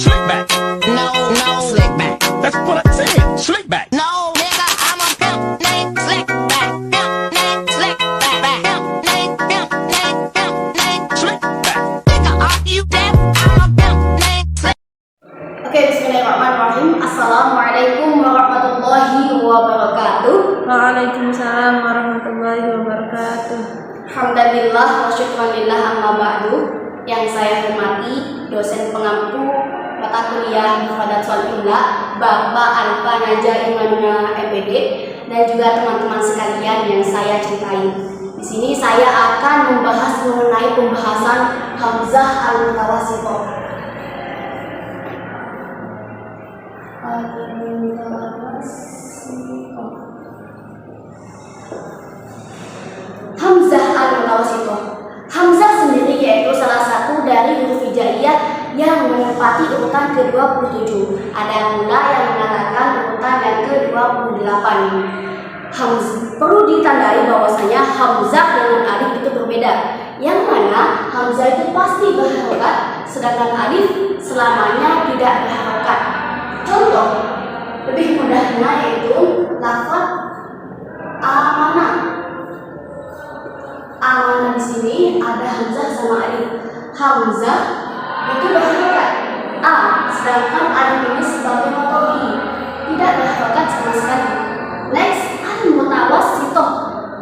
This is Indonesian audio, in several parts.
Slick back. No, slick back. That's what I said. Slick back. No, nigga, I'm a pimp named Slick back. Pimp named Slick back. Pimp named Slick back. Nigga, are you deaf? I'm a pimp named Slick. Oke, bismillahirrahmanirrahim. Assalamualaikum warahmatullahi wabarakatuh. Waalaikumsalam warahmatullahi wabarakatuh. Alhamdulillah wa syukranillah amma ba'du. Yang saya hormati dosen pengampu mata kuliah Muhammad Solihullah, Bapak Alfa Naja Imanuna MPD, dan juga teman-teman sekalian yang saya cintai. Di sini saya akan membahas mengenai pembahasan Hamzah al-Mutawassithah. Hamzah al-Mutawassithah. Hamzah sendiri yaitu salah satu dari huruf hijaiyah yang menempati urutan ke-27. Ada pula yang mengatakan urutan yang ke-28. Perlu ditandai bahwasanya Hamzah dengan alif itu berbeda. Yang mana Hamzah itu pasti berharokat, sedangkan alif selamanya tidak berharokat. Contoh lebih mudahnya yaitu lafaz amanah. Amanah di sini ada hamzah sama alif. Hamzah itu berharokat a, sedangkan alif ini sebagai matobi tidak berharokat sama sekali. Next, al-mutawassithah.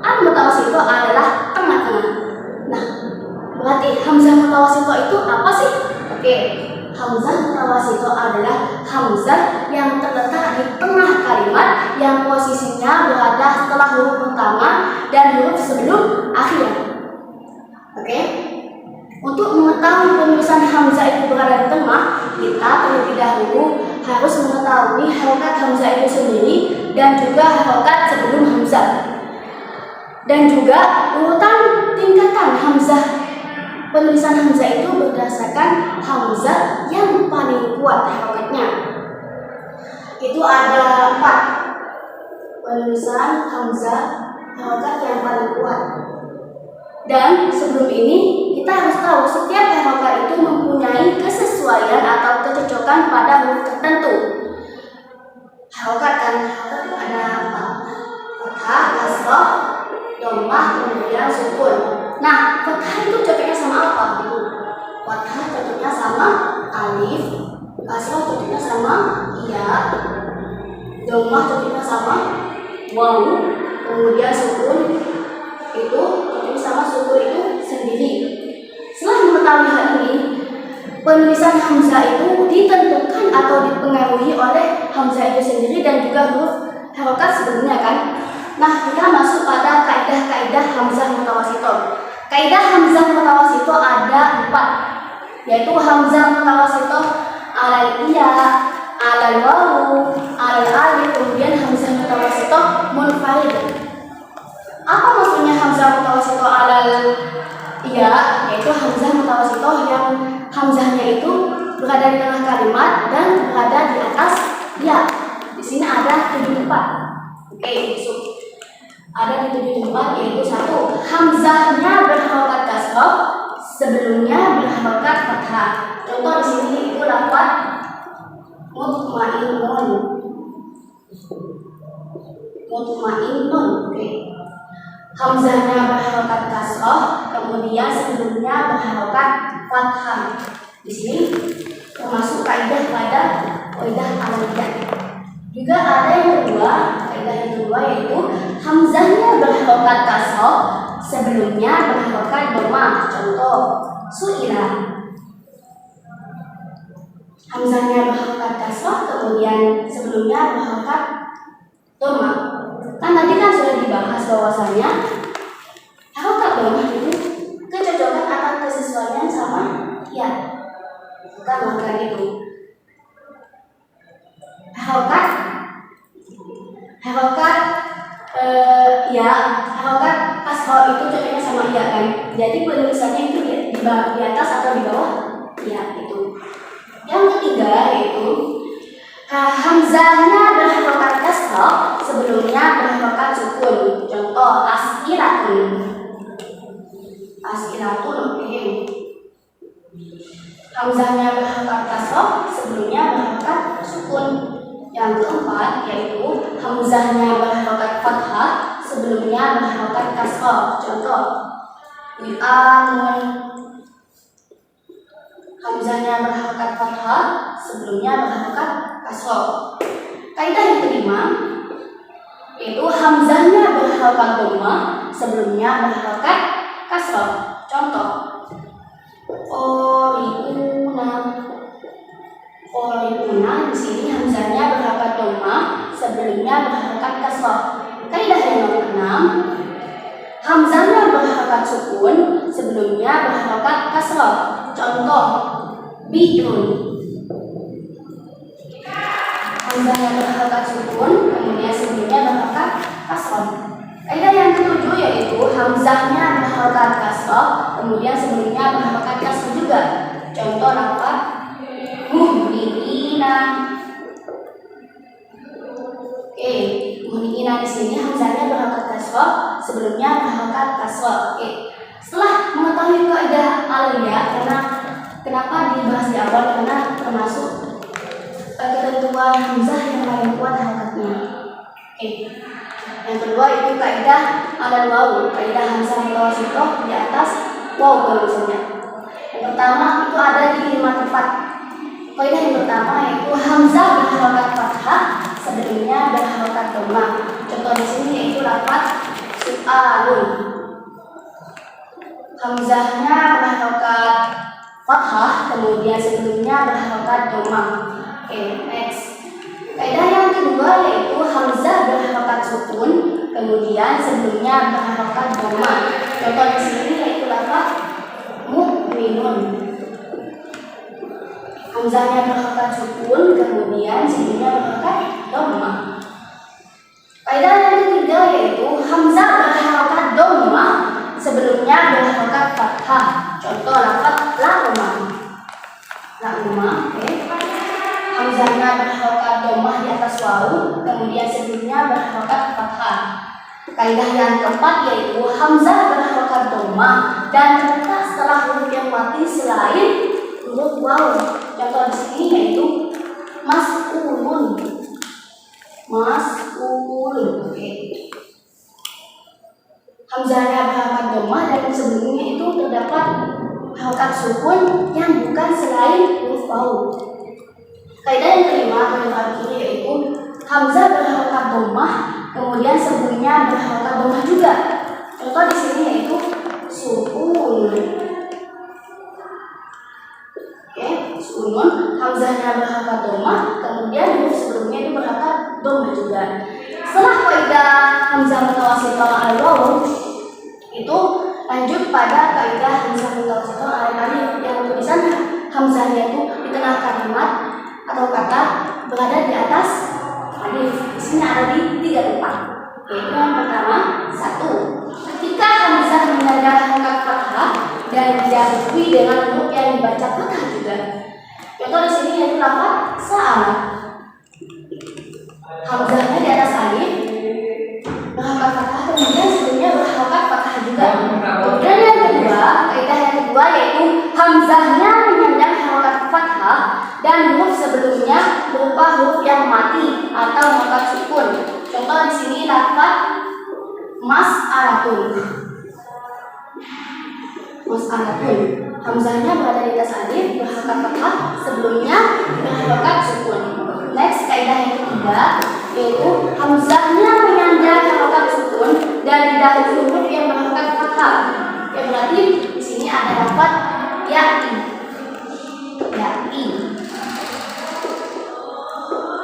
Al-mutawassithah adalah tengah-tengah. Nah, berarti hamzah mutawassithah itu apa sih? Oke, hamzah mutawassithah adalah hamzah yang terletak di tengah kalimat yang posisinya berada setelah huruf pertama dan huruf sebelum akhir. Oke, untuk mengetahui penulisan hamzah itu berada di tengah, kita terlebih dahulu harus mengetahui harokat hamzah itu sendiri dan juga harokat sebelum hamzah, dan juga urutan tingkatan hamzah. Penulisan hamzah itu berdasarkan hamzah yang paling kuat harokatnya. Itu ada 4 penulisan hamzah harokat yang paling kuat. Dan sebelum ini kita harus tahu setiap harokat itu mempunyai kesesuaian atau kecocokan pada huruf tertentu. Harokat itu ada fathah, kasrah, dhammah, kemudian sukun. Nah, fathah itu cocoknya sama apa? Fathah cocoknya sama alif, kasrah cocoknya sama ya, dhammah cocoknya sama waw, kemudian sukun itu cocoknya sama sukun itu sendiri. Setelah mengetahui hal ini, penulisan hamzah itu ditentukan atau dipengaruhi oleh hamzah itu sendiri dan juga huruf harokat sebelumnya kan. Nah, kita masuk pada kaidah-kaidah hamzah mutawassithah. Kaidah hamzah mutawassithah ada 4, yaitu hamzah mutawassithah alal iya, alal wawu, alal alif, kemudian hamzah mutawassithah munfarid. Apa maksudnya hamzah mutawassithah alal iya? Yaitu hamzah mutawassithah yang hamzahnya itu berada di tengah kalimat dan berada di atas ya. Di sini ada 7 tempat. Oke, masuk. Ada di 7 tempat, yaitu 1. Hamzahnya berharokat kasrah, sebelumnya berharokat fathah. Contoh di sini itu lafaz mutmainnun. Mutmainnun. Oke. Hamzahnya berharokat kasrah, kemudian sebelumnya berharokat fathah. Di sini termasuk kaidah pada kaidah aliyah. Juga ada yang kedua, kaidah yang kedua yaitu hamzahnya berharokat kasrah, sebelumnya berharokat dhammah. Contoh su'ila. Hamzahnya berharokat kasrah, kemudian sebelumnya berharokat dhammah. Kan tadi kan sudah dibahas bahwasanya harokat dhammah itu kecocokan atau kesesuaian sama ya. Bukan bukan itu. Harokat harokat kasrah itu cocoknya sama ya kan. Jadi penulisannya itu di atas atau di bawah ya itu. Yang ketiga yaitu hamzahnya berharokat kasrah, sebelumnya berharokat sukun. Contoh as'ilatun. As'ilatun, oke. Hamzahnya berharokat kasrah, sebelumnya sebelumnya berharokat sukun. Yang keempat yaitu hamzahnya berharokat fathah, sebelumnya berharokat kasrah. Contoh wi'amun, hamzahnya berharokat fathah, sebelumnya berharokat kasrah. Kaidah yang kelima yaitu hamzahnya berharokat dhammah, sebelumnya berharokat kasrah. Contoh qori'una, di sini hamzahnya berharokat dhammah, sebelumnya berharokat kasrah. Kaidah yang keenam, hamzahnya berharokat sukun, sebelumnya berharokat kasrah. Contoh bi'run, hamzahnya berharokat sukun, kemudian sebelumnya berharokat kasrah. Kaidah yang ketujuh yaitu hamzahnya berharokat kasrah, kemudian sebelumnya berharokat kasrah juga. Contoh lafaz muhyiddina. Oke, muhyiddina di sini hamzahnya berharokat kasrah, sebelumnya berharokat kasrah. Oke. Setelah mengetahui kaidah aliyah, kenapa dibahas di awal, karena termasuk ketentuan hamzah yang paling kuat harokatnya. Oke. Yang kedua itu kaidah alal waw, kaidah hamzah mutawasithah di atas waw tulisannya. Yang pertama itu ada di 5 tempat. Kaidah yang pertama yaitu hamzah berharokat fathah, sebelumnya berharokat dhammah. Contoh di sini yaitu lafaz su'alun, hamzahnya berharokat fathah, kemudian sebelumnya berharokat dhammah. Oke, next. Kaidah yang kedua yaitu hamzah berharokat sukun, kemudian sebelumnya berharokat dhammah. Contoh di sini yaitu lafaz mukminun, hamzahnya berharokat sukun, kemudian sebelumnya berharokat dhammah. Kaidah yang ketiga yaitu hamzah berharokat dhammah, sebelumnya berharokat fathah. Contoh lafaz la'umah. Oke. Hamzahnya berharokat dhammah di atas waw, kemudian sebelumnya berharokat fathah. Kaidah yang keempat yaitu hamzah berharokat dhammah dan terletak setelah huruf yang mati selain huruf waw. Contoh di sini yaitu mas'ulun. Oke. Hamzahnya berharokat dhammah dan sebelumnya itu terdapat harokat sukun yang bukan selain huruf waw. Kaidah yang kelima atau yang terakhir yaitu hamzah berharokat dhammah, kemudian sebelumnya berharokat dhammah juga. Contoh di sini yaitu su'un. Oke, su'un, hamzahnya berharokat dhammah, kemudian huruf sebelumnya itu berharokat dhammah juga. Setelah kaidah hamzah mutawasithah al-waw, itu lanjut pada kaidah hamzah mutawasithah al-alif yang tulisan hamzahnya itu di tengah kalimat atau kata berada di atas alif. Di sini ada di 3 tempat. Yaitu yang pertama, 1. Ketika hamzah menanda harokat fathah dan didahului dengan huruf yang dibaca fathah juga. Contoh di sini yaitu lafaz sa'ala. Hamzahnya di atas alif, berharokat fathah, kemudian sebelumnya berharokat fathah juga. Kemudian yang kedua, kaidah yang kedua yaitu hamzahnya menyandang harokat fathah dan huruf sebelumnya berupa huruf yang mati atau harokat sukun. Contoh di sini lafaz mas'alatun. Hamzahnya berada di atas alif, berharokat fathah, sebelumnya berharokat sukun. Next, kaidah yang ketiga yaitu hamzahnya menyandang harokat sukun dan didahului huruf yang berharokat fathah. Yang berarti di sini ada lafaz ya'i.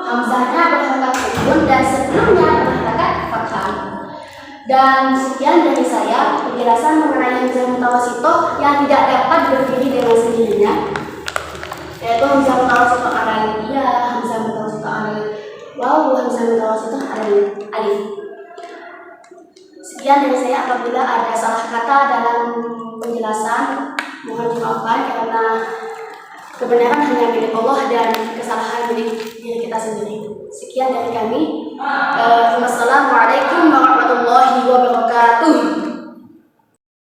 Hamzahnya berharokat sukun dan sebelumnya berharokat fathah. Dan sekian dari saya penjelasan mengenai hamzah mutawasithah yang tidak dapat berdiri dengan sendirinya, yaitu hamzah mutawasithah al-aliyah, hamzah mutawasithah al-waw, hamzah mutawasithah al-alif. Sekian dari saya. Apabila ada salah kata dalam penjelasan, mohon dimaafkan karena kebenaran hanya milik Allah dan kesalahan milik diri kita sendiri. Sekian dari kami. Wassalamualaikum warahmatullahi wabarakatuh.